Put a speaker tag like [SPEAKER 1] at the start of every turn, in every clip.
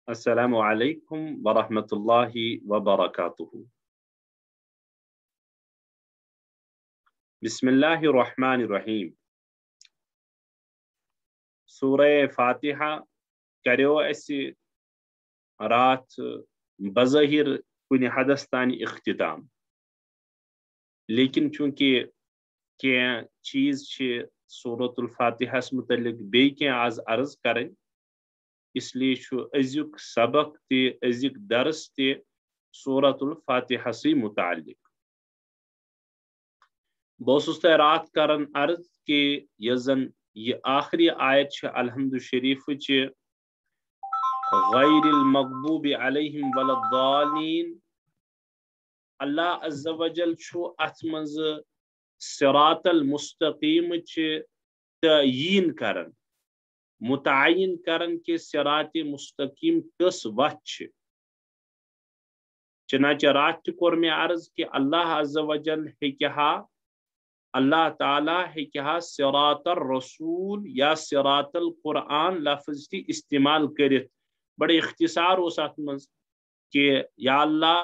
[SPEAKER 1] السلام علیکم ورحمۃ اللہ وبرکاتہ۔ بسم اللہ الرحمن الرحیم۔ سورہ فاتحہ کریو اسی رات بظاہر کن حدس تان اختتام، لیکن چونکہ کی چیز سورۃ الفاتحہ متعلق بی آز عرض کریں، اس لیے ازیک سبق تی ازیک درس تی سورۃ الفاتحہ سے متعلق۔ بہت رات کرن عرض کہ یزن یہ آخری آیت الحمد شریف غیر المغضوب علیہم ولا الضالین، اللہ عز و جل ات مز صراط المستقیم تعیین کرن، متعین کرن کہ صراط مستقیم کس وت چنانچہ رات کور میں عرض کہ اللہ عز و جل ہیکہا، اللہ تعالیٰ ہیکہا صراط الرسول یا صراط القرآن لفظ تی استعمال کرت، بڑے اختصار اس ات مز کہ یا اللہ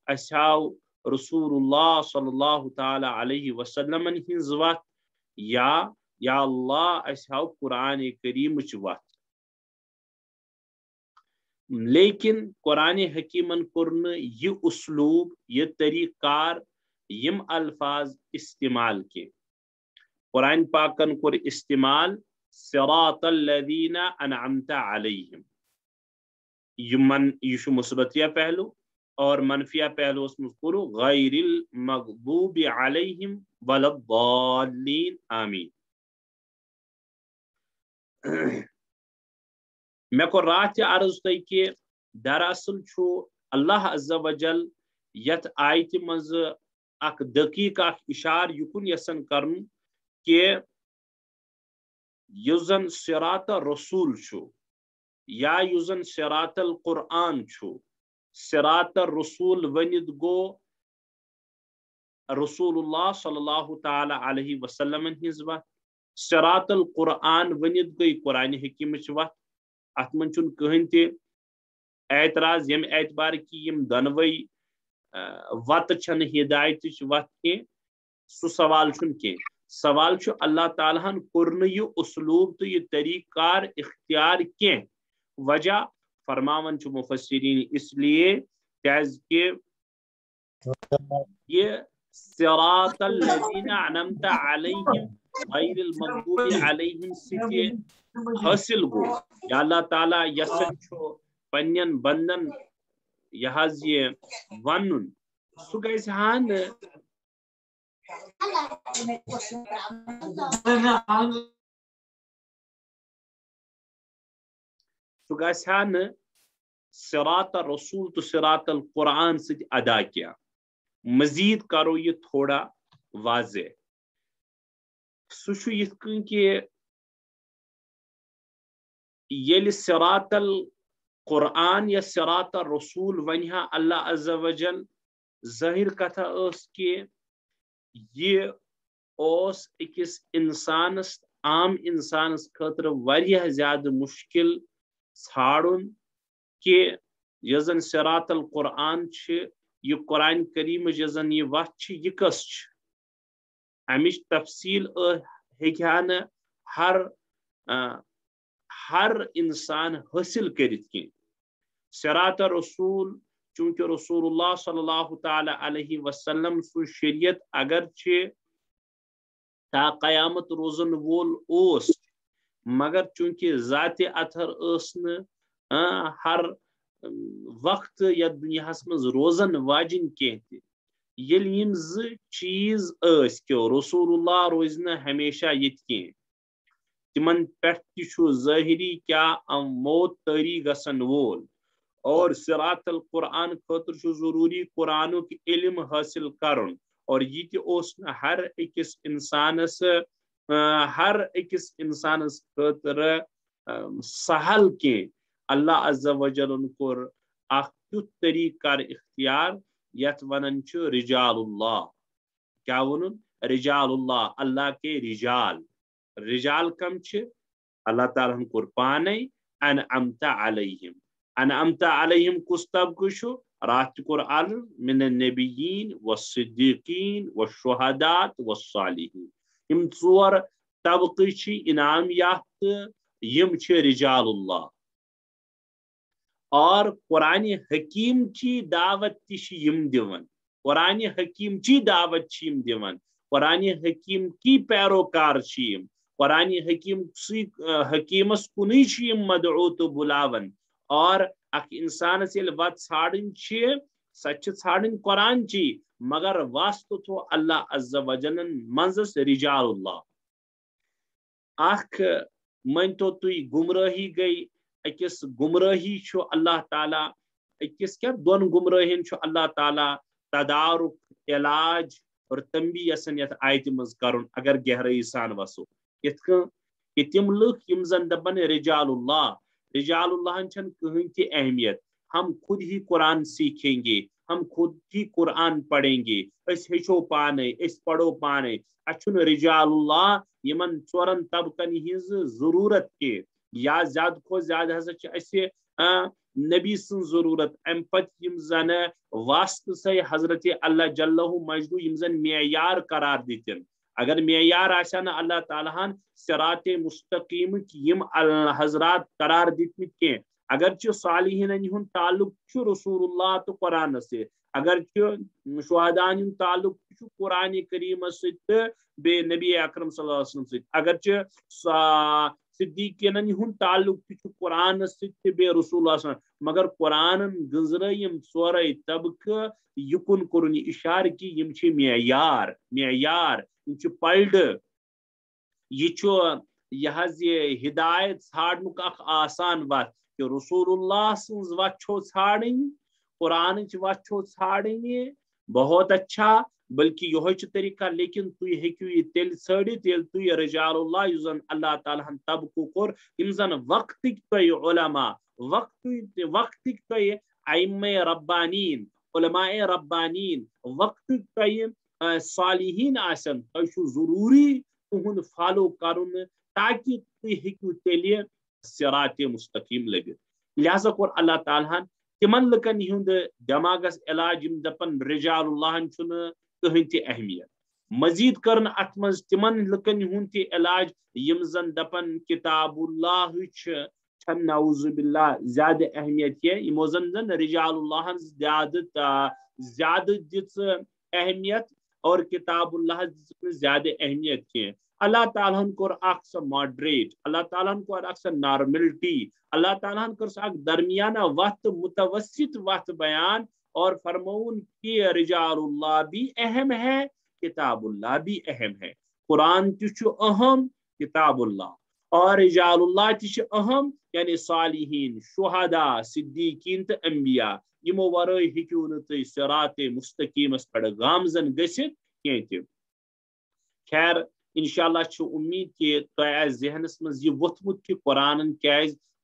[SPEAKER 1] اساو رسول اللہ صلی اللہ تعالی علیہ وسلم ہنز وت، یا اللہ اساو قرآن کریم وت۔ لیکن قرآن حکیمن کورن یہ اسلوب، یہ طریقہ کار، یم الفاظ استعمال کے قرآن پاکن کور استعمال صراط الذین انعمت علیہم، یہ مثبتیہ پہلو، اور منفیہ پہلو اس مذکور غیر المغضوب علیہم ولا الضالین آمین۔ میں کو رات عرض تی کہ دراصل اللہ عز و جل یت آیت مز اک دقیق اک اشار یکن یسن کرن کہ یزن صراط رسول یا یزن صراط القرآن صراط الرسول ونید گو رسول اللہ صلی اللہ تعالی علیہ وسلم ہنز وت، صراط القرآن ونید گئی قرآن حکیم وت۔ ات من چن کہین تی اعتراض یم اعتبار کی یم دنوئی وت چھن ہدایت وت کی، سو سوال چھن کی سوال اللہ تعالیٰ ہن کورن یہ اسلوب تو یہ طریقہ کار اختیار کی وجہ فرماون مفسرین اس لیے کہ یہ صراط الذین انعمت علیہم غیر المغضوب علیہم سے حاصل گو، یا اللہ تعالیٰ یسن پنین بندن یہ ونن سو گھان صراط الرسول تو صراط القرآن سے ادا کیا۔ مزید کرو یہ تھوڑا واضح، سو یت کن کہ یل صراط القرآن یا صراط الرسول ونہا اللہ عز و جل، ظاہر کتھا اس کہ یہ اس اکس انسانس، عام انسانس خاطر واریاہ زیادہ مشکل ژھانڈن کہ یزن صراط القرآن یہ قرآن کریم یزن یہ وت یہ کس امچ تفصیل ہیکہ ہر انسان حاصل کرت کی۔ صراط رسول چونکہ رسول اللہ صلی اللہ تعالی علیہ وسلم سو شریعت اگرچہ تا قیامت روزن وول مگر چونکہ ذات اطہر ہر وقت یا دنیا مز روزن واجن یل یم چیز کہ رسول اللہ روز نا ہمیشہ یت تمن پہ ظاہری کیا موت تاری گسن وول، اور صراط القرآن خاطر ضروری قرآن کی علم حاصل کرن، اور یہ ہر اکس انسانس خاطر سہل کی اللہ عز و جل کور اخ تیت طریقہ کار اختیار یت ونن رجال اللہ، کیا ونن رجال اللہ، اللہ کے رجال کم اللہ تعالیٰ کور پانے انعمت علیہم، انعمت علیہم کس طبقہ چھُ راتھ کور من النبیین والصدیقین والشہداء والصالحین یم ژور طبقہ چھ انعام یافتہ یم چھ رجال اللہ اور قرآن حکیم کی دعوت یم دِوان قرآن حکیم کی دعوت یم دِوان قرآن حکیم کی پیروکار یم قرآن حکیمس کنی یم مدعو تو بلاون اور اخ انسانس یل وت ژھانڈن سہ ژھانڈن قرآن چی مگر واسطہ تھو اللہ عز و جلن منزس رجال اللہ اخ منتو تھی گمراہی گئی اکس گمراہی چھو اللہ تعالیٰ اکس کیا دون گمراہین چھو اللہ تعالیٰ تدارک علاج اور تنبیہ یسن یت آیت مز کرن اگر گہرائی سان وسو کہ تم لوگ یم زن دپن رجال اللہ چھن کہیں کی اہمیت ہم خود ہی قرآن سیکھیں گے ہم خود ہی قرآن پڑھیں گے اس ہچو پانے اس پڑھو پانے اچھن رجال اللہ یمن ژورن طبقن ہز ضرورت کے یا زیادہ کھو زیادہ ہسا نبی سن ضرورت ام پت یم زن واسطہ سے حضرت اللہ جلہ مجدو یم زن معیار قرار دیتن اگر معیار آسا نا اللہ تعالیٰ صراط مستقیم یم حضرات قرار دیتمت کی اگرچہ صالحین ہند تعلق رسول اللہ تو قرآن سے اگرچہ شہدان ہند تعلق قرآن کریم بے نبی اکرم صلی اللہ علیہ وسلم سے اگرچہ صدیقین ہند تعلق قرآن سے بے رسول اللہ صلی اللہ علیہ وسلم مگر قرآن گزر یم ژور طبقہ یکن کرن اشار کی یم چھ معیار یم پلڈ یہ ہدایت ژھانڈنک اخ آسان وت کہ رسول اللہ سنز وت چھو ژھانڈن قرآن وت چھو ژھانڈن بہت اچھا بلکہ یہ طریقہ لیکن تھی ہیکو یہ تیل ژھانڈت یل تھی رجال اللہ یس زن اللہ تعالیٰ ہن طبقو کور یم زن وقتک تھی علماء وقتک تھی ائمہ ربانین علماء ربانین وقتک تھی صالحین آسن تھی ضروری تہند فالو کرن تاکہ تھی ہیکو تیل صراط مستقیم لگت لہذا کور اللہ تعالیٰ تمن لکن ہند دماغس علاج یم دپن رجال اللہ چھن کہیں تی اہمیت مزید کرن ات مز تمن لکن ہند تی علاج یم زن دپن کتاب اللہ چھن نعوذ باللہ زیادہ اہمیت کی یمو زن رجال اللہ زیادہ دس اہمیت اور کتاب اللہ زیادہ اہمیت کی اللہ تعالیٰ کور اخ سا ماڈریٹ اللہ تعالیٰ کور اخ سا نارملٹی اللہ تعالیٰ کر سا درمیانہ وقت متوسط وقت بیان اور فرمون کہ رجال اللہ بھی اہم ہے کتاب اللہ بھی اہم ہے قرآن تہ اہم کتاب اللہ اور رجال اللہ تہ اہم یعنی صالحین شہداء صدیقین تو انبیاء یمو ورائے ہیکو نہ صراط مستقیمس پہ گامزن گژھت کی خیر انشاءاللہ امید کہ تہ ذہنس مز یہ وتھمت کہ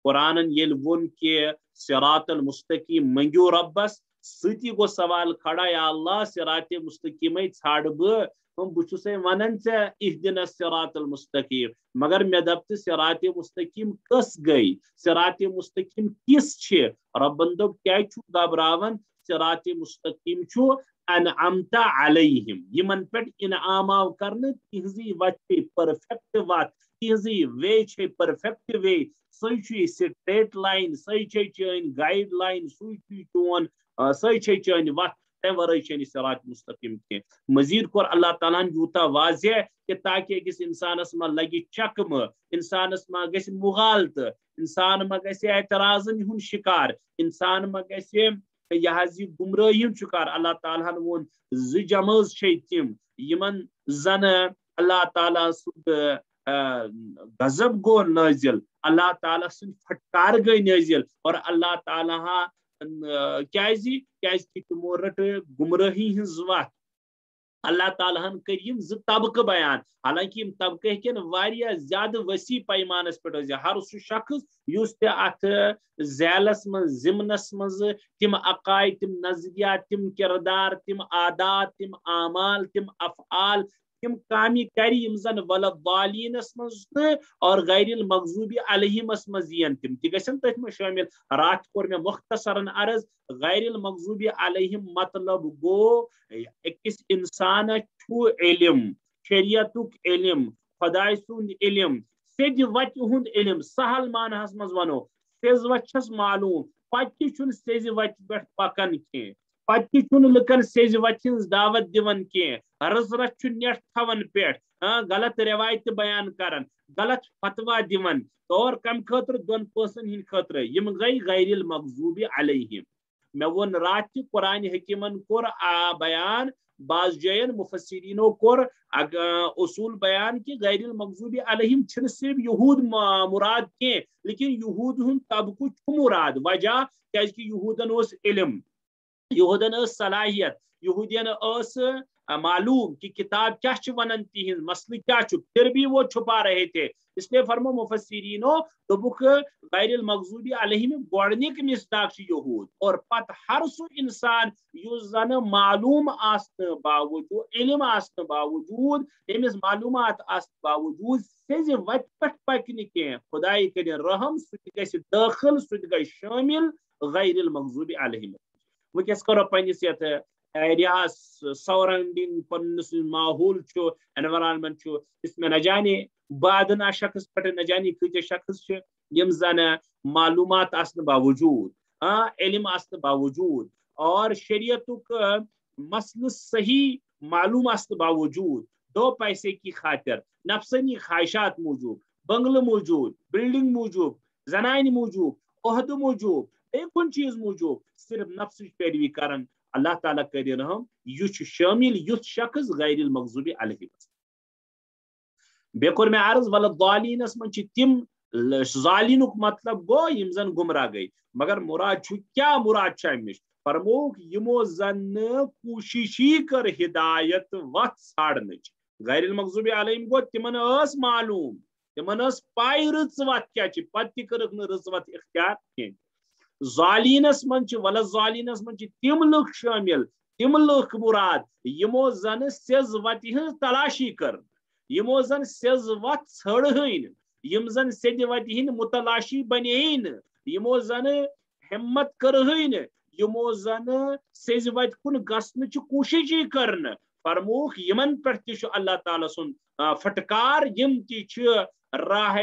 [SPEAKER 1] قرآن یل ون کہ صراط المستقیم منگیو ربس ستی گو سوال کھڑا یا اللہ صراط مستقیم ژھانڈ بہس ونان اہدنا الصراط المستقیم مگر مے دپ صراط مستقیم کس گئی صراط مستقیم کس ربن دپ کیا گھبراون صراط مستقیم انعمت علیہم یمن پہ انعام آو کرنے تہذی وت پرفیکٹ وت تہذی وے پرفیکٹ وے سی سٹریٹ لائن سی چین گائیڈ لائن سی چون سی چین وت تمہ ورائے صراط مستقیم کی مزید کور اللہ تعالیٰ یوتا واضح کہ تاکہ اکس انسانس ما لگی چکم انسانس ما گژھِ مغالط انسان ما گژھِ اعتراضن ہند شکار انسان ما گژھِ یہ گمراہی ہند شکار اللہ تعالیٰ وون جماز تم یمن زن اللہ تعالیٰ سند غضب گو نازل اللہ تعالیٰ سند پھٹکار گئی نازل اور اللہ تعالیٰ تمو رٹ گمراہی ہز وت اللہ تعالیٰ کر طبقہ بیان حالانکہ طبقہ ہکن واریاہ زیادہ وسیع پیمانس پہ ہر سہ شخص اس ات ذیلس من ضمنس مز تم عقائد تم نظریات تم کردار تم عادات تم اعمال تم افعال تم کامی کر یم زن ولدالینس مز اور غیر المغضوب علیہمس مز ین تم تہ گژھن تتھ مز شامل رات کور میں مختصراً عرض غیر المغضوب علیہم مطلب گو اکس انسان چھو علم شریعتک علم خدائے سند علم سیج وت ہند علم سہل معناہس مز ونو سیز وت چھس معلوم پتہ چھن سیز وت پہ پکان کی پتہ چھن لکن سیز وت ہز دعوت دیون کی رز رس چھ نیٹ تھون پہ غلط روایت بیان کران غلط فتوا دیون اور کم خاطر دون پرسن ہند خاطر یم گئی غیر المغضوب علیہم میں ون رات قرآن حکیمن کور بیان بعض جائن مفسرینو کور اصول بیان کہ غیر المغضوب علیہم چھن صرف یہود مراد کی لیکن یہود ہند طبقہ چھ مراد وجہ کیازِ کہ یہودن اس علم یہودن اس صلاحیت یہودین اس معلوم کہ کتاب کیا ونان تہذ مسئلہ کیا پھر بھی وہ چھپا رہے تھے اس لیے فرمو مفسرینو دوبک غیر المغضوب علیہم گوڑنک مصداق یہود اور پت ہر سو انسان یس زن معلوم آسن باوجود علم آسن باوجود امس معلومات آسن باوجود سیز وت پہ پکنہ کی خدائی کرن رحم سہ داخل سہ شامل غیر المغضوب علیہم ونکس کرو پنس یت ایریاس سراؤنڈنگ پنس ماحول انوائرمنٹ اس میں نہ جانے بادنا شخص پہ نہ جانے کتنے شخص یم زن معلومات آسن باوجود علم آسن باوجود اور شریعتک مسئلہ صحیح معلوم آسن باوجود دو پیسے کی خاطر نفسانی خواہشات موجود بنگلہ موجود بلڈنگ موجود زنان موجود عہدہ موجود کن چیز موجود صرف نفس پیروی کرن اللہ تعالیٰ کر رحم یہ شامل یھ شخص غیر المغضوب علیہ بے کور میں عرض ولدالینس من تم ظالینک مطلب گو یم زن گمراہ گئی مگر مراد کیا مراد امش فرموک یمو زن کوششی کر ہدایت وت ژھانڈنچ غیر المغضوب علیہم گو تمن اس معلوم تمن اس پائی رٕژ وت کیا پتہ تہ کرکھ نہ رٕژ وت اختیار کینٛہہ ظالینس من ولدالینس من تم لوگ شامل تم لوگ مراد یمو زن سیز وت ہز تلاشی کر یمو زن سیز وت ژھڑہن یم زن سیز وت ہند متلاشی بنین یمو زن ہمت کرہن یمو زن سیز وت کن گسنچ کوشش کرن فرموک یمن پہ تہ اللہ تعالیٰ سن فٹکار یم تہ راہ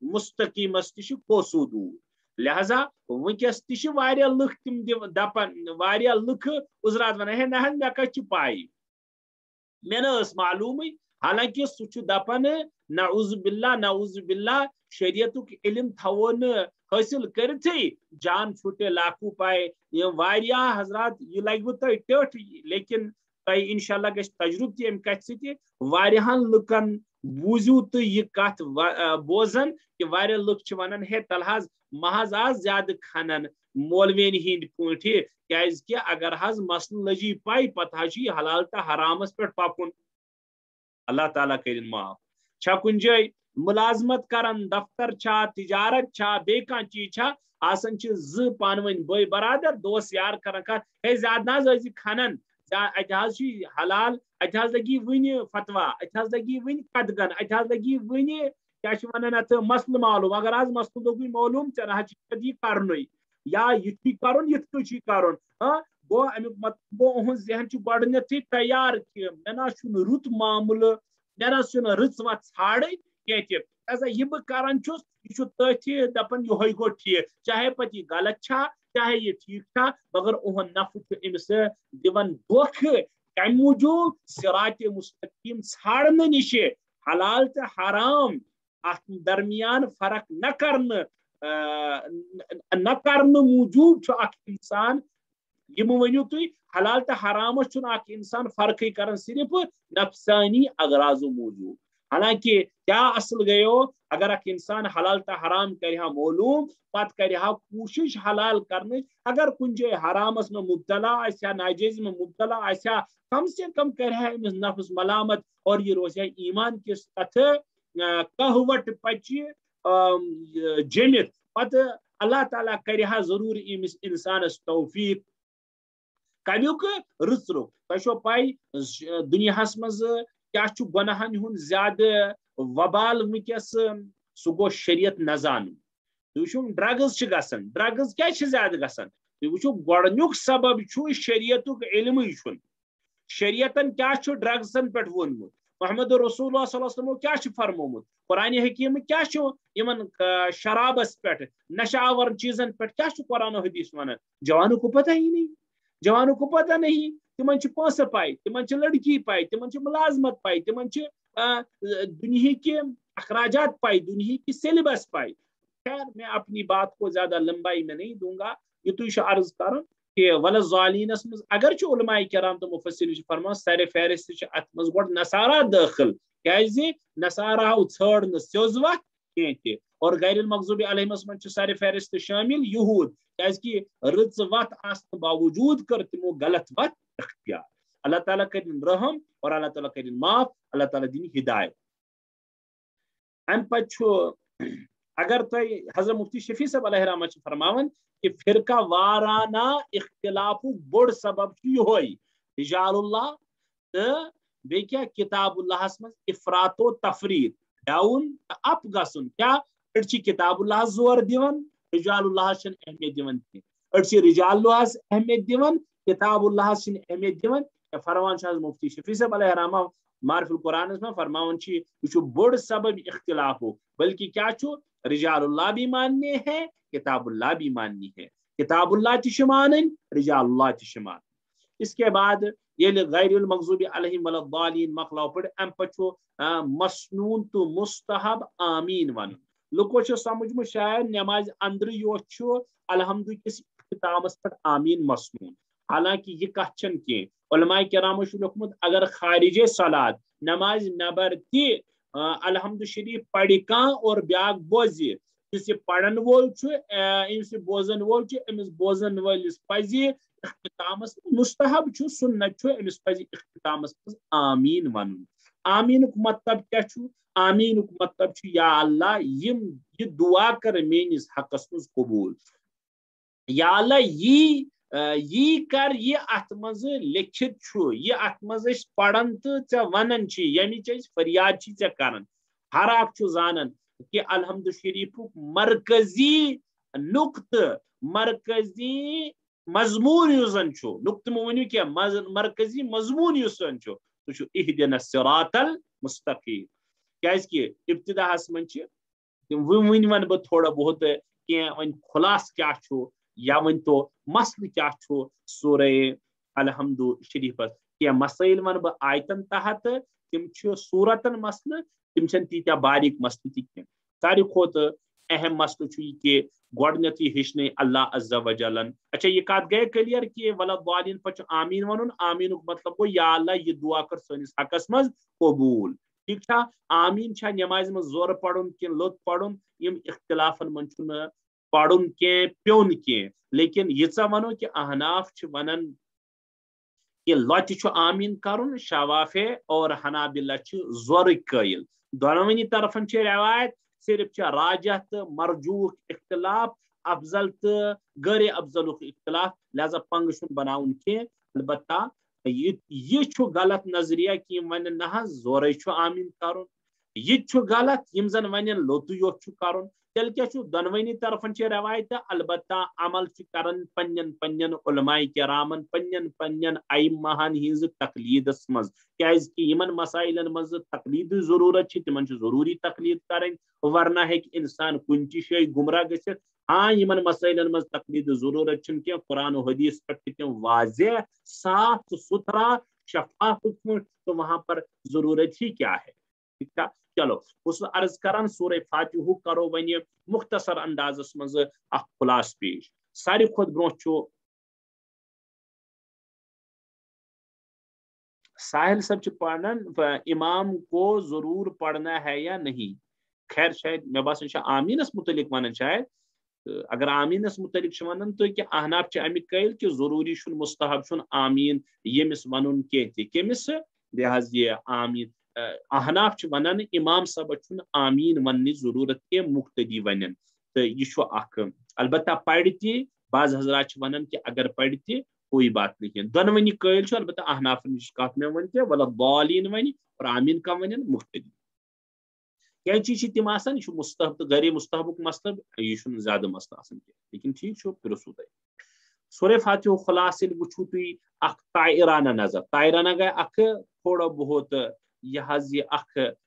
[SPEAKER 1] مستقیمس تہ کوسو دور لہذا ونکس تہ لکھ تم دپان لکھ عذرات ونان ہے نہ مے کت پائی مے نس معلوم حالانکہ سہ دپان نعوذ باللہ شریعتک علم تھو حاصل کرتھے جان چھٹے لاکھو پائے یہ حضرات یہ لگہ تہ ٹھٹ لیکن تہ انشاءاللہ گژھِ تجربہ تہ ام کتھ ستہن لکن بوزیو تو یہ کت بوزن کہ واریاہ لکھ ونان ہے تل حظ محض آز زیادہ کھنن مولوین ہند پٲٹھۍ کیازِ کہ اگر حظ مسلہٕ لجی پائی پتہ حظ یہ حلال تو حرامس پہ پکن اللہ تعالیٰ کرن معاف چھا کن جائے ملازمت کرن دفتر چھا تجارت چھا بے کانٛہہ چیز چھا آسان زٕ پانہٕ بھائی برادر دوست یار کران کتھ ہے زیادہ نہ حظ کھنن اتہ حظ حلال اتہ حظ لگی ون فتوا اتہ حظ لگی ون قدغن اتہ حظ لگی ون کیا ونان ات مسلہ معلوم اگر آج مسلہ لوگی معلوم ژے نہ حظ یہ کرن یا یہ کرن یت پٲٹھۍ کرن گو امیک مطلب گو اہن ذہن گۄڈنیتھٕے تیار کہ مے نہ رُت معاملہ مے نہ رٕژ وتھ ژھانڈٕنۍ کینٛہہ تہِ لہذا یہ بہٕ کران چھُس یہ چھُ تٔتھی دپان یہوے گوٚو ٹھیٖک چاہے پتہٕ یہ غلط چھا چاہے یہ ٹھیک چھا مگر اہن نفع چھُ أمِس دِوان دھوکھٕ کمہِ موجوٗب صراط مستقیم ژھانڈنہٕ نِش حلال تو حرام ات درمیان فرق نہ کرنے موجوب چھ اخ انسان یم ونیو تھی حلال تو حرامس چھ اخ انسان فرق کران صرف نفسانی اغراض موجود حالانکہ کیا اصل گیو اگر اخ انسان حلال تو حرام کرہا معلوم پت کرہا کوشش حلال کرنے اگر کن جائے حرامس میں مبتلا آسیا ناجائز میں مبتلا آسیا کم سے کم کرہا امس نفس ملامت اور یہ روزہ ایمان کس کتھ کہوٹ پچہ جمت پتہ اللہ تعالیٰ کرہا ضرور امس انسانس توفیق کمیک رٕژ روٚف تۄہہِ چھو پاے دنیاہس مز کیا چھُ گۄناہن ہُنٛد زیادٕ وبال ونکیس سُہ گوٚو شریعت نہ زانُن تُہۍ وٕچھِو ڈرگز چھِ گژھان ڈرگز کیٛازِ چھِ زیادٕ گژھان تُہۍ وٕچھِو گۄڈنیُک سبب چھُ شریعتُک علمٕے چھُنہٕ شریعتن کیا چھُ ڈرگزن پٮ۪ٹھ ووٚنمُت محمد رسول اللہ صلی اللہ علیہ وسلمو کیا چھُ فرمومُت قرآن حکیم کیا چھُ یمن شرابس پٮ۪ٹھ نشہ آور چیزن پٮ۪ٹھ کیا چھُ قرآن و حدیث ونان جوانوں کو پتہ ہی نہیں جوانوں کو پتہ نہیں تمن چھِ پونسہٕ پاے تمن چھِ لڑکی پاے تمن چھِ ملازمت پاے تمن چھِ دنیا کے اخراجات پائی دنیا کی سیلیبس پائی خیر میں اپنی بات کو زیادہ لمبائی میں نہیں دوں گا یہ عرض کروں کہ ولظالینس مز اگرچہ علماء کرام تو مفسرین فرمان سر فہرست ات مز گۄڈٕ نصارہ داخل کیازِ نصارہ ژھٲڑ سیوٚز وتھ کینٛہہ تہِ اور غیر المغضوب علیہمس مز سر فہرست شامل یہود کیازِ کہ رٕژ وتھ آسنہٕ باوجود کر تمو غلط وتھ اختیار اللہ تعالیٰ کرن رحم اور اللہ تعالیٰ کرن معاف اللہ تعالیٰ دن ہدایت ام پتہ اگر تھی حضرت مفتی شفیع صاحب علیہ رحمۃ فرماون کہ فرقہ وارانہ اختلاف بوڑ سبب یہ رجال اللہ تو بیٚیہِ کیا کتاب اللہ من افراط و تفریط ڈاؤن اپ گژھُن کیا أڑۍ چھِ کتاب اللہ زور دِوان رجال اللہ چھنہٕ اہمیت دِوان کینٛہہ أڑۍ چھِ رجال اللہ اہمیت دِوان کتاب اللہ چھنہٕ اہمیت دِوان فرمان حضرت مفتی شفیع صاحب علیہ رحمہ معرف القرآن میں فرماون یہ بوڑ سبب اختلاف ہو بلکہ کیا رجال اللہ بھی ماننے ہیں کتاب اللہ بھی ماننی ہے کتاب اللہ تہ مانن رجال اللہ تہ مان اس کے بعد یہ غیر المغضوب علیہم ولا الضالین مخلاو پڑ ام پچو مسنون تو مستحب آمین ون لوکو سمجھ میں شاید نماز اندر یوت الحمد کس اختتامس پہ آمین مسنون حالانکہ یہ کت چھن کی علماء کرامو لیکھمت اگر خارج صلات نماز نبر تہ الحمد شریف پڑھ کان اور بیاکھ بوزِ یس پڑھن وول امس بوزن وول امس بوزن ولس پزِ اختتامس مستحب سنت امس پزِ اختتامس آمین ون آمینک مطلب کیا آمینک مطلب یا اللہ یہ دعا کر میانس حقس مز قبول یا اللہ یہ کر یہ ات مز لکھت یہ ات مز پڑھن تو ژے ونان یمچ فریاد ژے کران ہر اکھ زانان کہ الحمد شریف مرکزی نقطہ مرکزی مضمون یس زن نقطہ ونیو کہ مرکزی مضمون یس زن سہ اہدنا الصراط المستقیم کیاز کہ ابتداءس من ون بہ تھوڑا بہت کی ون خلاص کیا یا ون تو مسئلہ کیا سورہ الحمد شریف کی مسائل ون بہ آیتن تحت تم صورتن مسئلہ تم تیتیا باریک مسئلہ تہ ساروی کھوت اہم مسئلہ یہ کہ گۄڈنیتھ ہیچنے اللہ عز و جلن اچھا یہ کت گئے کلیئر کہ ولدالین پہ آمین ون آمینک مطلب گو یا اللہ یہ دعا کر سنس حقس مز قبول ٹھیک چھا آمین چھا نماز مز زور پڑھن کہ لوت پڑھن یم اختلافن من چھُنہٕ پڑھن کی پیون کی لیکن یہ ونو کہ احناف ونان کہ لوتہ چھ آمین کرن شوافع اور حنابلہ زور قائل دونونی طرفن روایت صرف راجح تو مرجوح اختلاف افضل تو غیر افضل اختلاف لہذا پنگ چھ بناون کی البتہ یہ غلط نظریہ کہ ون نہ زورے آمین کرن یہ غلط یم زن ون لوت یوت کرن تیل کیا دونونی طرفن روایت البتہ عمل کرن پنن پنن علماء کرامن پنن پنن ائمہن ہز تقلیدس مز کیاز کہ یمن مسائلن مز تقلید ضرورت تمن ضروری تقلید کریں ورنہ ہیکہ انسان کن تہ شے گمراہ گژھِتھ ہاں یمن مسائلن مز تقلید ضرورت چھن کہ قرآن و حدیث پہ تم واضح صاف ستھرا شفاف تو وہاں پر ضرورت ہی کیا ہے ٹھیک ہے چلو اس عرض کران سورہ فاتحہ کرو ون مختصر اندازس مز اخ خلاص پیش ساری کھت برو ساحل صاحب پڑھن امام کو ضرور پڑھنا ہے یا نہیں خیر شاید میں باسان آمینس متعلق ونان شاید اگر آمینس متعلق ونان تو کہ احناف امیک قائل کہ ضروری مستحب آمین یمس ون کمس لہذ یہ آمین احناف ونان امام صاحب آمین ون ضرورت کی مقتدی ون تو یہ البتہ پڑھ تہ بعض حضرات ونان کہ اگر پڑھ تہ کوئی بات نہیں دونونی قائل البتہ احناف نش کت میں ون ولدالین ون اور آمین کا ون مختلف کیا چیز تم آسان یہ مستحب تو غیر مستحبک مسئلہ یہ زیادہ مسئلہ آسان لیکن ٹھیک پرسو تھی سورہ فاتح خلاص وچھو تھی اخ طائرانہ نظر طائرانہ گئے اخ تھوڑا بہت یہ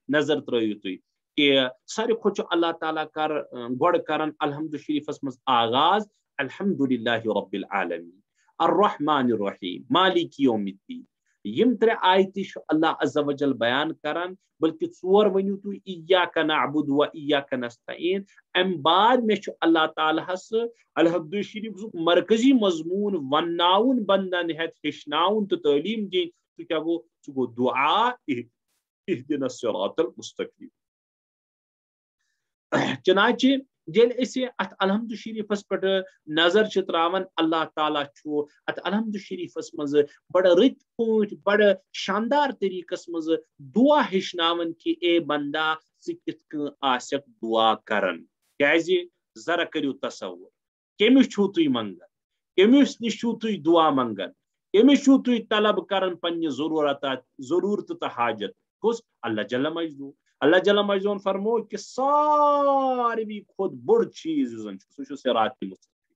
[SPEAKER 1] نظر ترو تھی کہ ساری کھوت اللہ تعالیٰ کر گوڑ کرن الحمد شریفس مز آغاز الحمد للہ رب العالمین الرحمن الرحیم مالک یوم الدین یم ترے آیتی اللہ عز و جل بیان کران بلکہ ژور ونیو تو ایاک نعبد و ایاک نستعین ام بعد میں اللہ تعالیٰ ہس الحمد شریف مرکزی مضمون وناون بندن ہت ہشناون تو تعلیم دین تو کیا گو دعا اہدنا الصراط المستقیم چنانچہ یل ات الحمد شریفس پہ نظر تراون اللہ تعالیٰ ات الحمد شریفس مز بڑ رت پہ بڑ شاندار طریقس مز دعا ہشناون کہ اے بندہ کت آسک دعا کرن کیازِ ذرا کریو تصور کمس چھو تھی منگن کمس نش چھو تھی دعا منگن کمس چھو تھی طلب کرن پنہ ضرورت تو حاجت کس اللہ جل مجدو اللہ جل مجدون فرمو کہ ساروی خود بڑ چیز سہ صراط مستقیم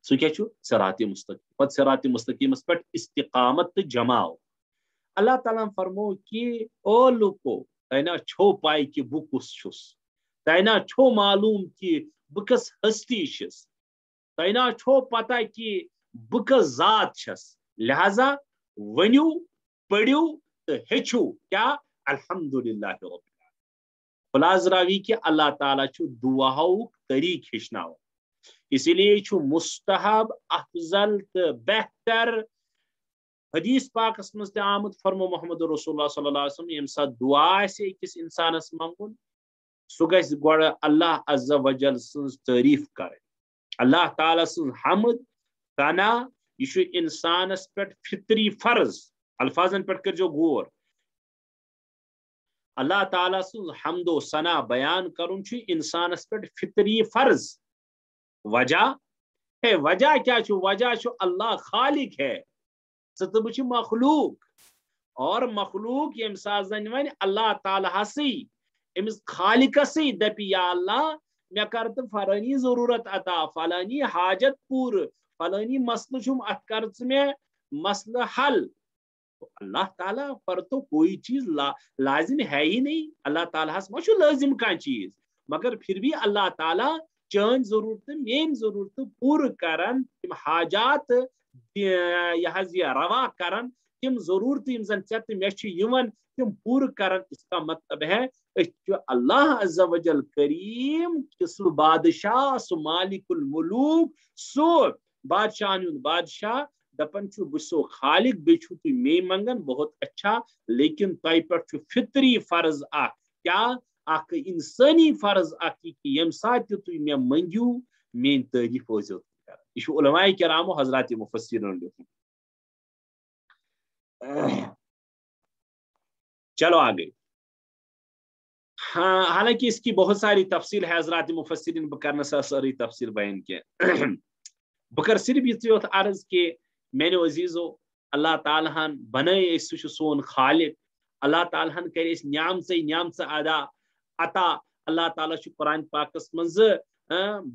[SPEAKER 1] سہ کیا صراط مستقیم پتہ صراط مستقیمس پہ استقامت تو جماؤ اللہ تعالیٰ فرمو کہ او لوکو تہ نا چھو پائی کہ بہ کس چھس تہ نا چھو معلوم کہ بہ کس ہستی چھس تہ نا چھو پتہ کہ بہ کس ذات چھس لہذا ونیو پڑھو تو ہیچو کیا الحمد للہ رب العالمین خلاص راوی کہ اللہ تعالیٰ دعاؤ طریق ہشناو اسی لیے مستحب افضل تو بہتر حدیث پاکس مز تہ آمد فرمو محمد رسول اللہ صلی اللہ علیہ وسلم یم سات دعا آکس انسانس منگن سہ گژھِ گۄڈٕ اللہ عز و جل سٕنٛز تعریف کرٕنۍ اللہ تعالیٰ سٕنٛز حمد ثنا یہ انسانس پہ فطری فرض الفاظن پہ کرجو غور اللہ تعالیٰ سن حمد و ثنا بیان کرن انسانس پہ فطری فرض وجہ ہے وجہ کیا وجہ اللہ خالق ہے ثہ مخلوق اور مخلوق یم سات زن ون اللہ تعالیٰ سی امس خالق سی دپی یا اللہ مے کر تو فلانی ضرورت عطا فلانی حاجت پور فلانی مسئلہ ات کر میں مسئلہ حل اللہ تعالیٰ پر تو کوئی چیز لازم ہے ہی نہیں اللہ تعالیٰ ما لازم کان چیز مگر پھر بھی اللہ تعالیٰ چان ضرورت مین ضرورت پور کرن تم حاجات یہ روا کرن تم ضرورت زن ژے تم پور کرن اس کا مطلب ہے اللہ عز و جل کریم سہ بادشاہ سہ مالک الملوک سو بادشاہ بادشاہ دپن بسو خالق بیچو تھی میں منگن بہت اچھا لیکن تہ پہ فطری فرض کیا انسانی فرض کہ یم سات تھی میں منگیو مین تعریف ٲسِو کران یہ علماء کرامو حضرات مفسرین لکھن چلو آگے ہاں حالانکہ اس کی بہت ساری تفصیل ہے حضرات مفسرین بکرنا ساری تفصیل بیان کیا بکر صرف یہ عرض کہ میرے عزیزو اللہ تعالیٰ ہن بنائے سہ سون خالق اللہ تعالیٰ ہن کر نعمت ادا عطا اللہ تعالیٰ قرآن پاکس مز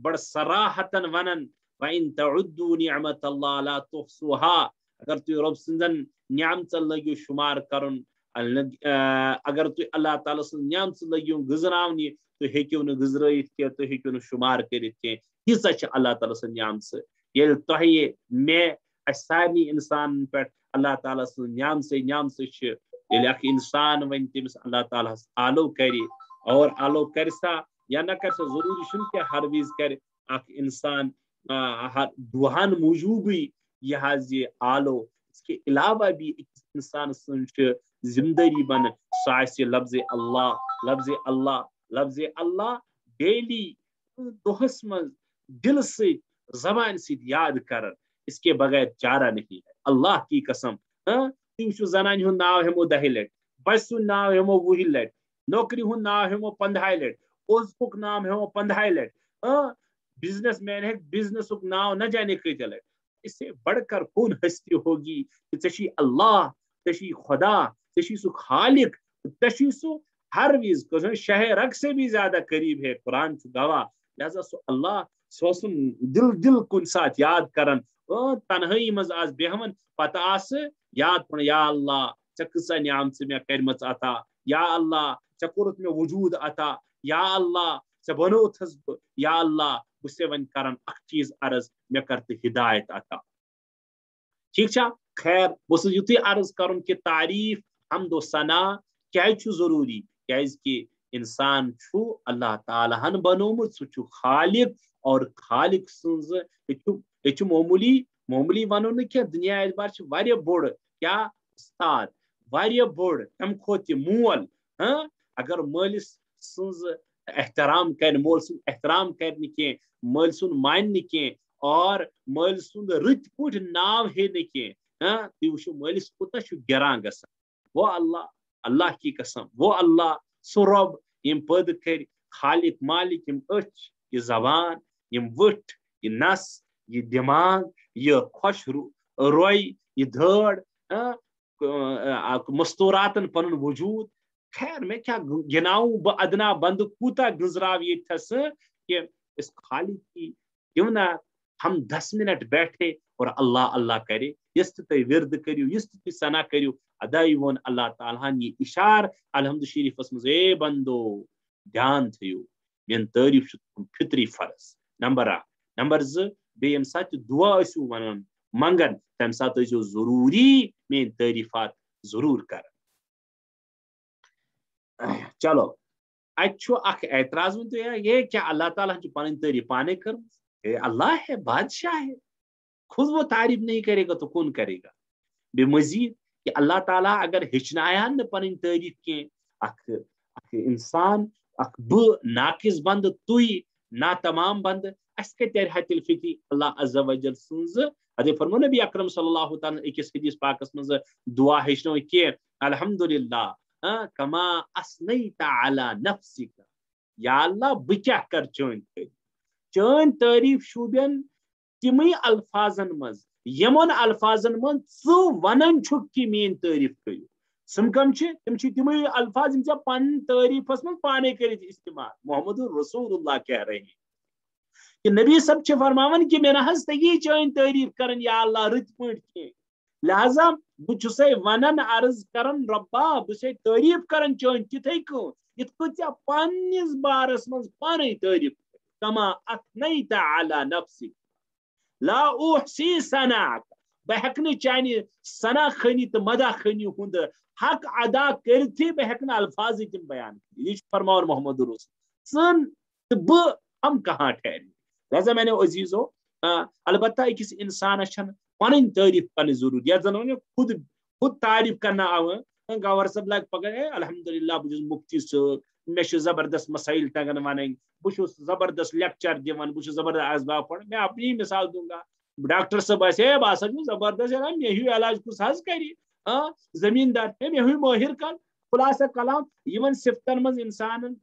[SPEAKER 1] بڑ صراحتن ونن وَإِن تَعُدُّوا نِعْمَةَ اللَّهِ لَا تُحْصُوهَا اگر تُہۍ رب سٕنٛزن نعمتن لگیو شمار کرن اگر تُہۍ اللہ تعالیٰ سٕنٛز نعمت لگیو گزراونہِ تُہۍ ہیٚکِو نہٕ گزرٲیِتھ کینٛہہ تُہۍ ہیٚکِو نہٕ شمار کٔرِتھ کینٛہہ تیٖژاہ چھِ اللہ تعالیٰ سٕنٛز نعمت ییٚلہِ تۄہہِ مےٚ سارنٕے انسان پہ اللہ تعالیٰ سن نعمت ییٚلہِ اکھ انسان ون تمس اللہ تعالیٰ آلو کر اور آلو کر سا یا نہ کر سا ضروری چھُنہٕ کہ ہر وز کر اکھ انسان دہن موجوبی یہ آلو اس کے علاوہ بھی انسان سن زندگی بن سہ لفظ اللہ ڈیلی دہس من دل سے زبان سے یاد کرن اس کے بغیر چارہ نہیں ہے اللہ کی قسم تم زنان ہند ناو ہمو 10 لٹ بچ سن ناو ہمو 20 لٹ نوکری ہند ناو ہمو 15 لٹ اوزپک نام ہمو 15 لٹ بزنس مین ہے بزنس ناو نہ جانے کت لٹ اس سے بڑھ کر کون ہستی ہوگی کہ ژےٚ اللہ ژےٚ خدا ژےٚ سُہ خالق ژےٚ چھُے سُہ ہر وز شہ رگ سے بھی زیادہ قریب ہے قرآن گواہ لہذا سُہ اللہ سُہ دل دل کن سات یاد کران تنہائی مز آس بیہوان پتہ آس یاد پڑ یا اللہ ژےٚ کۭژاہ نعمت مےٚ کٔرمٕژ عطا یا اللہ ژےٚ کوٚرُتھ مےٚ وجوٗد عطا یا اللہ ژےٚ بنوتھس بہٕ یا اللہ بہٕ چھُس ژےٚ وۄنۍ کران اکھ چیٖز عرض مےٚ کر تہٕ ہدایت عطا ٹھیک چھا خیر بہٕ اوسُس یُتُے عرض کرُن کہ تعریف حمد و ثنا کیازِ چھُ ضروٗری کیازِ کہ انسان چھُ اللہ تعالیٰ ہن بنومُت سُہ چھُ خالق اور خالق سٕنٛز یہِ چھُ معموٗلی ونو نہٕ کینٛہہ دُنیا اعتبار چھُ واریاہ بوٚڑ کیاہ استاد واریاہ بوٚڑ امہِ کھۄتہٕ تہِ مول اگر مٲلِس سٕنٛز احترام کرِ مول سُنٛد احترام کرِ نہٕ کینٛہہ مٲلۍ سُنٛد مانہِ نہٕ کینٛہہ اور مٲلۍ سُنٛد رٕتۍ پٲٹھۍ ناو ہیٚیہِ نہٕ کینٛہہ تُہۍ وٕچھِو مٲلِس کوٗتاہ چھُ گِران گژھان وہ اللہ کی قسم وہ اللہ سُہ رۄب یِم پٲدٕ کٔرۍ خالق مالک یِم أچھ یہِ زبان یِم ؤٹھ یہِ نس یہِ دٮ۪ماغ یہِ خۄش روے یہِ دٲڑ مستوراتن پنُن وجوٗد خیر مےٚ کیٛاہ گِناوُں بہٕ ادنا بندٕ کوٗتاہ گٔنٛزراو ییٚتھس کہ اس خالق کی کیوں نہ ہم 10 منٹ بیٹھے اور اللہ اللہ کرے یس تہِ تُہۍ ورد کٔرِو یُس تہِ تُہۍ ثنا کٔرِو ادائی ووٚن اللہ تعالیٰ ہن یہِ اِشار الحمد شریفس منٛز اے بندو دھیان تھٲیِو میٲنۍ تعریٖف چھُ تُہُنٛد فطری فرض نمبر 1 نمبر 2 بیٚیہِ ییٚمہِ ساتہٕ تہِ دعا ٲسِو ونان منگان تمہِ ساتہٕ ٲسۍزیو ضروٗری میٲنۍ تعریٖفات ضروٗر کران چلو اتہِ چھُ اکھ اعتراض ؤنۍ تُہۍ یہ کیا اللہ تعالیٰ چھُ پنٕنۍ تعریٖف پانے کٔرمٕژ اللہ ہے بادشاہ ہے خود وہ تعریف نہیں کرے گا تو کون کرے گا بے مزید کہ اللہ تعالیٰ اگر ہیچنایان نہ پنٕنۍ تعریٖف کینٛہہ اکھ انسان اکھ بہٕ ناقص بندٕ تُہۍ نا تمام بندٕ اسہِ کتہِ ترِ تیٚلہِ فکری اللہ عز وجل سٕنٛز اتے فرمو نبی اکرم صلی اللہ تعالیٰ أکِس حدیث پاکس منٛز دعا ہیچھنو کینٛہہ الحمدللہ کما اثنیت علی نفسک یا اللہ بہٕ کیاہ کرٕ چٲنۍ تعریٖف شوٗبٮ۪ن تِمٕے الفاظن منٛز یِمن الفاظن منٛز ژٕ ونان چھُکھ کہ میٲنۍ تعریٖف کٔرِو سم کم چھِ تِم چھِ تِمٕے الفاظ یِم ژےٚ پنٕنۍ تعریٖفس منٛز پانے کٔرِتھ استعمال محمد رسول اللہ کہہ رہے ہیں کہ نبی صاحب چھِ فرماوان کہ مےٚ نہ حظ تگی چٲنۍ تعریٖف کران یا اللہ رٕتۍ پٲٹھۍ کینٛہہ لہذا بہٕ چھُسے ونان عرض کران رۄبا بہٕ چھُسے تعریٖف کران چٲنۍ تِتھے کٔنۍ یِتھ کٔنۍ ژےٚ پننِس بارس منٛز پانے تعریٖف کما اثنیت علی نفسک لا احصی ثناءک بہٕ ہیٚکہٕ نہٕ چانہِ ثنا خٲنی تہٕ مدح خٲنی ہُنٛد حق ادا کٔرتھٕے بہٕ ہیٚکہٕ نہٕ الفاظٕے تِم بیان کٔرِتھ یہِ چھُ فرماوان محمد رسول ژٕ تہٕ بہٕ ہم کہاں ٹھہرے لہذا میں نے عزیزو البتہ أکِس انسانس چھنہٕ پنٕنۍ تعریٖف کرنٕچ ضروٗرت یتھ زن ونو خود تعریٖف کرنا آو گور صٲب لگ پگہ الحمدللہ بہٕ چھُس مفتی صٲب مےٚ چھُ زبردست مسائل تگان ونٕنۍ بہٕ چھُس زبردست لیکچر دِوان بہٕ چھُس زبردست اسباب پڑھان میں اپنی مثال دوں گا ڈاکٹر صاحب آسہِ ہے بہٕ ہسا چھُس زبردست مےٚ ہیوٗ علاج کُس حظ کرِ زمیٖندار مےٚ ہیوٗ مٲہر کن خلاصہ کلام یِمن صفتن منٛز انسانن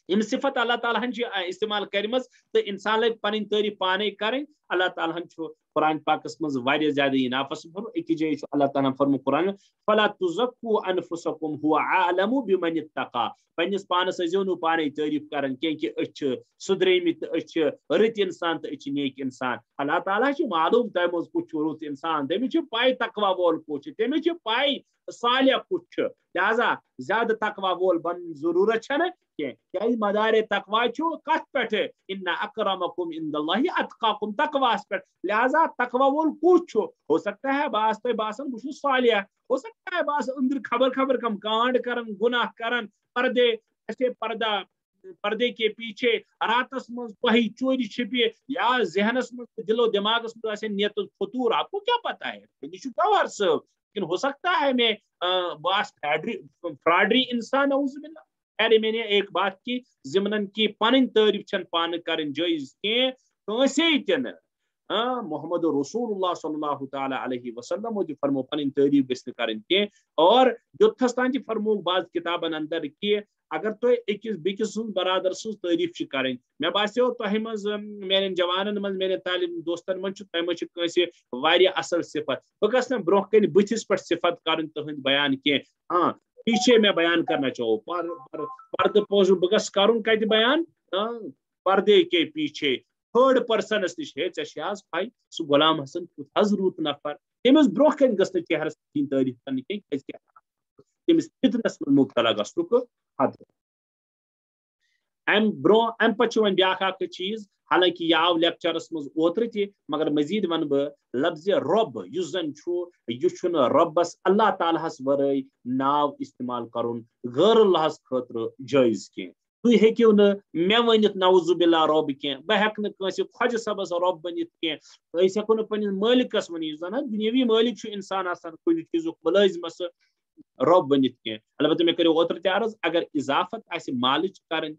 [SPEAKER 1] یِم صفت اللہ تعالیٰ ہن چھِ استعمال کٔرمٕژ تہٕ انسان لگہِ پنٕنۍ تعریٖف پانے کرٕنۍ اللہ تعالیٰ ہن چھُ قرآن پاکس منٛز واریاہ زیادٕ یہِ ناپسنٛد فرموت أکِس جایہِ چھُ اللہ تعالیٰ فرموت قرآن فلا تزکوا انفسکم هو اعلم بمن اتقى پننس پانس ٲسۍزیو نہٕ پانے تعریٖف کران کینٛہہ کہ أسۍ چھِ سُدرٲمٕتۍ تہٕ أسۍ چھِ رٕتۍ انسان تہٕ أسۍ چھِ نیک انسان اللہ تعالیٰ چھُ معلوم تۄہہِ منٛز کُس چھُ رُت انسان تٔمِس چھِ پاے تقوا وول کُس چھُ تٔمِس چھِ پاے صالح کُس چھُ لہذا زیادٕ تقوا وول بننٕچ ضروٗرت چھنہٕ کیازِ مدارِ تقوا چھُ کتھ پٮ۪ٹھ ان اکرمکم عند اللہ اتقاکم تقواس پٮ۪ٹھ لہذا تقوا وول کُس چھُ ہو سکتا ہے بہٕ آسہٕ تۄہہِ باسان بہٕ چھُس صالح ہو سکتا ہے بہٕ آسہٕ أنٛدرٕ خبر کم کانٛڈ کران گُناہ کران پردے ایسے پردے کے پیچھے راتس منٛز پہی چوری چھپے یا ذہنس منٛز دل و دماغس منٛز آسہِ نیت فطور آپ کو کیا پتا ہے یہ چھُ گوہر صٲب لیکن ہو سکتا ہے میں بہٕ آسہٕ فراڈری انسان نعوذ باللہ خیر میں نے ایک بات کی ضمنن کی پنٕنۍ تعریٖف چھنہٕ پانہٕ کرٕنۍ جٲیز کینٛہہ کٲنٛسے تہِ نہٕ محمد رسول اللہ صلی اللہ تعالیٰ علیہ وسلم فرمو پن تعریف گھس کریں کی اور یوتھس تان فرمو بعض کتابن اندر کہ اگر تھی اکس بیکس سن برادر سن تعریف کریں مے باسیو تہ مز میرے جوانن من میرے تعلیم دوستن من تہ مز کنسی واریاہ اصل صفت بہ گھس نہ برہ کن بتھس پہ صفت کرن تہند بیان کی ہاں پیچھے میں بیان کرنا چاہو پرد پوز بہ گھس کرن کت بیان پردے کے پیچھے تھرڈ پرسنس نش ہے ژے آز پائی سہ غلام حسن کیُتھ رُت نفر تمس برہ کن گھس نہ چہرس کہین تعریف کرنی کینٛہہ کیازِ تمس فتنس من مبتلا گژھنُک حد ام برہ ام پتہ ون بیاکھ اکھ چیز حالانکہ یہ آو لیکچرس مز اوتر تہ مگر مزید ون بہ لفظ رب یس زن یہ ربس اللہ تعالیٰ ہس ورٲے ناو استعمال کرن غیر اللہ خاطر جائز کی تھی ہیکو نا مے ونت نعوذ باللہ رب کی بہ ہیک نہ کٲنٛسہِ خۄجہِ صٲبس رب بنت کی أسۍ ہیکو نہٕ پننس مٲلکس ون یُس زن دُنیاوی مٲلک چھُ انسان آسان کُنہِ چیٖزُک مُلٲزمس رب بنت کی البتہ مے کریو اوتر تہ عرض اگر اضافت آسہِ مالٕچ کرٕنۍ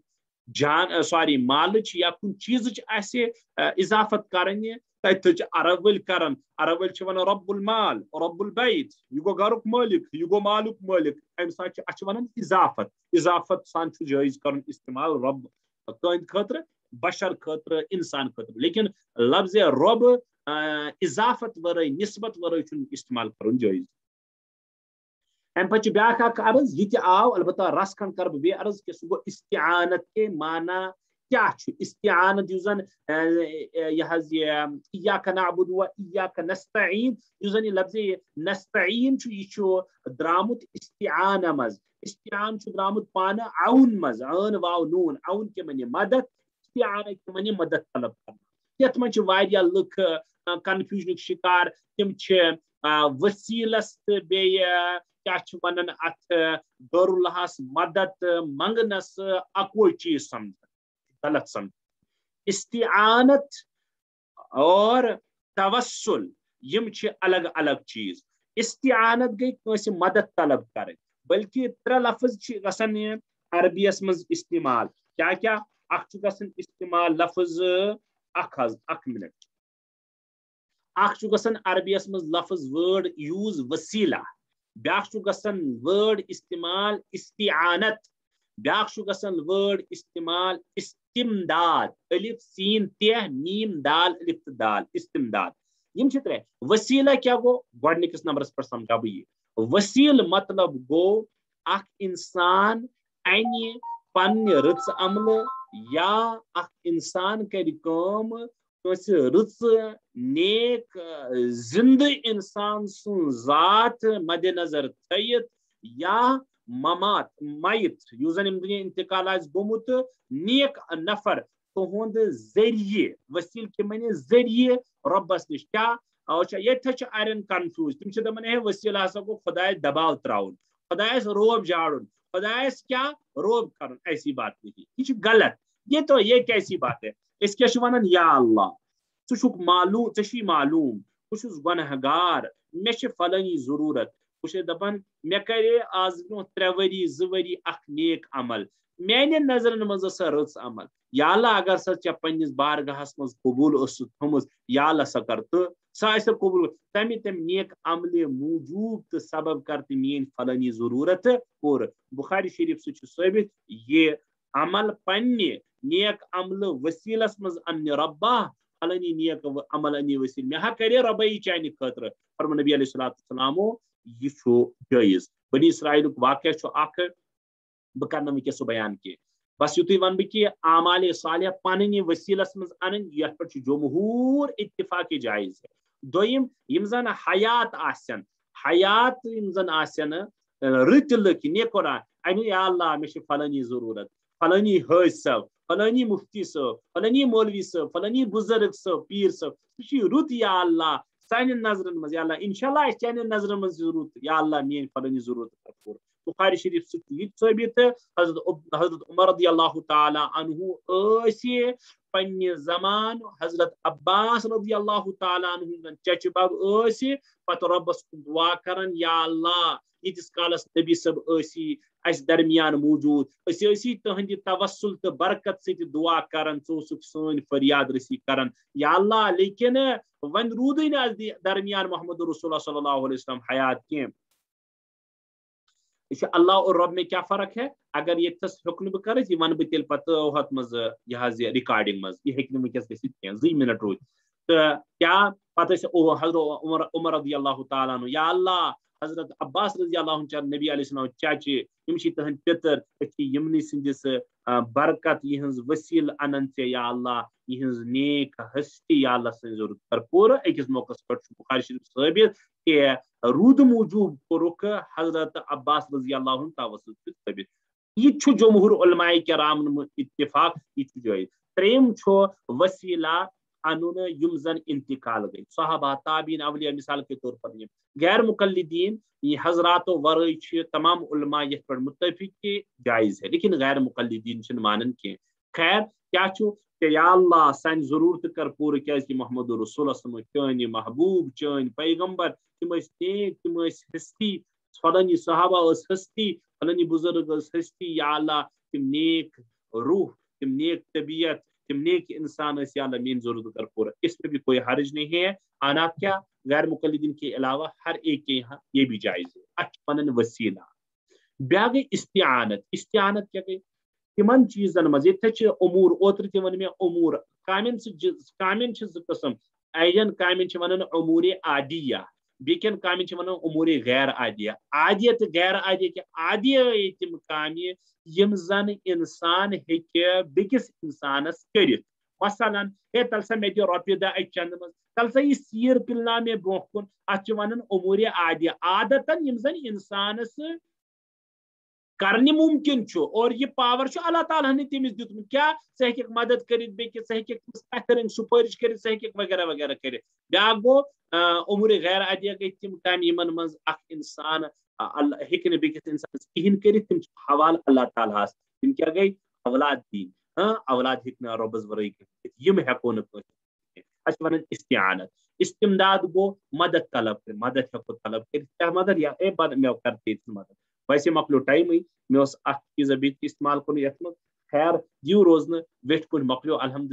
[SPEAKER 1] جان سوری مالٕچ یا کُنہِ چیٖزٕچ آسہِ اضافت کرٕنۍ تتہِ عرب ول کران عرب ول چھِ ونان رب المال رب البیت یہ گو گرُک مٲلک یہ گو مالُک مٲلک امہِ ساتہٕ چھِ اتھ چھِ ونان اضافت سان چھُ جٲیز کرُن استعمال رب کٕہٕنٛدِ خٲطرٕ بشر خٲطرٕ انسان خٲطرٕ لیکن لفظ رب اضافت ورٲے نسبت ورٲے چھُنہٕ استعمال کرُن جٲیز ام پتہ بیاکھ اکھ عرض یہ تہ آو البتہ رس کھنڈ کر بہ عرض کہ سہ گو استعانت کے معنی کیا استعانت یس زن یہ ایاک نعبد و ایاک نستعین یس زن یہ لفظ نستعین یہ درامت استعانہ مز استعان درامت پانہ عون مز عن واو نون عون کے معنی مدد استعانہ کے معنی مدد طلب کرنا یت من واریاہ لُکھ کنفیوژنک شکار تم وسیلس بیٚیہِ کیا ونان ات غیر اللہ مدد منگنس اکوئی چیز سمجھ غلط سمجھ استعانت اور توسل یم الگ الگ چیز استعانت گئی کنس مدد طلب کریں بلکہ ترے لفظ گسن عربیس مز استعمال کیا اخ گسن استعمال لفظ اخ منٹ اخ گسن عربیس مز لفظ ورڈ یوز وسیلہ بیاکھ گسن ورڈ استعمال استعانت بیاکھ گسن ورڈ استعمال استمداد الف سین تہ میم دال الف دال استمداد یم ترے وسیلہ کیا گو گۄڈنِکِس نمبرس پر سمجھا بہ یہ وسیل مطلب گو اخ انسان انہ پنہ رٕژ عملہ یا اخ انسان کر کٲم کٲنٛسہِ رٕژ نیک زندہ انسان سن ذات مد نظر تھیت یا ممات میت یُس زن دنیا انتقال آسہِ گوٚمُت نیک نفر تہند ذریعہ وسیل کے معنی ذریعہ ربس نش کیا یہ ارین کنفیوز تم دپان ہے وسیل ہسا گو خدایس دباؤ تراؤن خدایس روب جاڑن خدایس کیا روب کرن ایسی بات نہیں یہ غلط یہ کیسی بات ہے اس کیا ونان یا اللہ ژٕ معلوم ژےٚ معلوم بہ چھُس گنہگار مے چھ فلانی ضرورت بہ دپان مے کرے آز برونٛہہ 3 ؤری 2 ؤری اکھ نیک عمل میانٮ۪ن نظرن منٛز ٲس سۄ رٕژ عمل یا اللہ اگر سۄ ژےٚ پننس بارگاہس منٛز قبوٗل ٲسٕتھ تھٲومٕژ یا اللہ سۄ کر تہٕ سۄ آسہِ قبوٗل تمہِ نیک عملہِ موٗجوٗب تہٕ سبب کر تہٕ میٲنۍ فلٲنی ضروٗرت پوٗرٕ بخاری شریف سۭتۍ چھُ ثٲبت یہ عمل پننہِ نیک عملہٕ وسیلس منٛز اننہِ ربا فلانی نیک عمل انی وسیل مے کرے ربی چانہ خاطر فرمو نبی علیہ الصلوۃ والسلام یہ جائز بنی اسرائیل واقعہ اخ بہ کرنا ونکس سہ بیان کی بس یتھے ون بہ کہ اعمال صالحہ پننہِ وسیلس منٛز انن یتھ پہ جمہور اتفاق جائز ہے دویم یم زن حیات آسن حیات یم زن آسن رٕتۍ لُکھ نیکورا امہِ یا اللہ مے چھ فلانی ضرورت فلانی حٲج صٲب فلانی مفتی صٲب فلانی مولوی صٲب فلانی بزرگ صٲب پیر صٲب سہ رُت یا اللہ سانٮ۪ن نظرن منٛز یا اللہ انشاء اللہ آسہِ چانٮ۪ن نظرن منٛز ضرورت یا اللہ میٲنۍ فلٲنی ضرورت پوٗرٕ بخاری شریف سے ثابت حضرت عمر رضی اللہ تعالی عنہ پنہ زمان حضرت عباس رضی اللہ تعالیٰ عنہ چچہ بب پتہ ربس دعا کران یا اللہ یتس کالس نبی صب اس درمیان موجود اسی تہندِ توسل تو برکت ست دعا کران ثوسک سن فریاد رسی کران یا اللہ لیکن ون رودی نا درمیان محمد رسول اللہ صلی اللہ علیہ وسلم حیات کی اللہ اور رب میں کیا فرق ہے اگر یہ تس حکم بہ کر یہ ون بہ تیل پتہ ہت مز یہ ریکارڈنگ مز یہ ہیکہ ونکس گژھت 2 منٹ روز تو کیا پتہ حضرت عمر رضی اللہ تعالیٰ عنہ یا اللہ حضرت عباس رضی اللہ عنہ نبی علیہ السلام چاچے تہند پتر یمنی سندس برکت یہنز وسیل انن ے یا اللہ یہنز نیک ہستی یا اللہ سن ضرورت کر پورا اکس موقع پہ بخاری شریف ثابت کہ رود موجود کورک حضرت عباس رضی اللہ عنہ توسل ثابت یہ جمہور علماء کرام اتفاق یہ جائز تریم وسیلہ انون یم زن انتقال گئی صحابہ تابعین اولیاء مثال کے طور پر غیر مقلدین یہ حضراتوں ورائے تمام علماء یہ پر متفق کہ جائز ہے لیکن غیر مقلدین چھ مانن کی خیر کیا کہ یا اللہ سان ضرورت کر پور کہ محمد رسول اللہ چانی محبوب چانی پیغمبر تم نیک تم ہستی فلانی صحابہ ہستی فلانی بزرگ ہستی یا اللہ تم نیک روح تم نیک طبیعت تم نیک انسان یا اللہ مین ضرورت کر پورا اس میں بھی کوئی حرج نہیں ہے آنا کیا غیر مقلدین کے علاوہ ہر ایک کے یہاں یہ بھی جائز ہے اچھا وسیلہ بیا گئی استعانت کیا گئی تمن چیزن مز یہ امور اوتر تہ ون میں امور کامن زٕ قسم اجن کامن ونان امور عادیہ بیکن کامن ونان امور غیر عادیہ عادیہ تو غیر عادیہ کہ عادیہ تم کامہ یم زن انسان ہیکہ بیکس انسانس کرت مثلاً ہے تل سا مے روپیہ دہ ات چند مز تل سا یہ سیر پلنا مے برو کن ات ونان امور عادیہ عادتن یم زن انسانس کرنے ممکن اور یہ پاور اللہ تعالیٰ نے تمس دیتمت کیا سہ ہیکھ مدد کرت بیکس سہ ہیکھ بہترین سفارش کرت سہ ہیکھ وغیرہ وغیرہ کرت بیاکھ گو امور غیر عادیہ گئی تم کام یمن مز اخ انسان ہیکہ نہ بیکس انسانس کہین کرت تم حوالہ اللہ تعالیٰ تم کیا گئی اولاد دین اولاد ہیکہ نہ ربس ورٲے کرت یم ہیکو نہ اس ونان استعانت استمداد گو مدد طلب کر مدد ہیکو طلب کرت کیا مدد یا اے بد مے کر تیت مدد ویسے مکلو ٹائم مے اخ چیز ابھی استعمال کن یت مز خیر دیو روزن ویٹ کن مکلو الحمد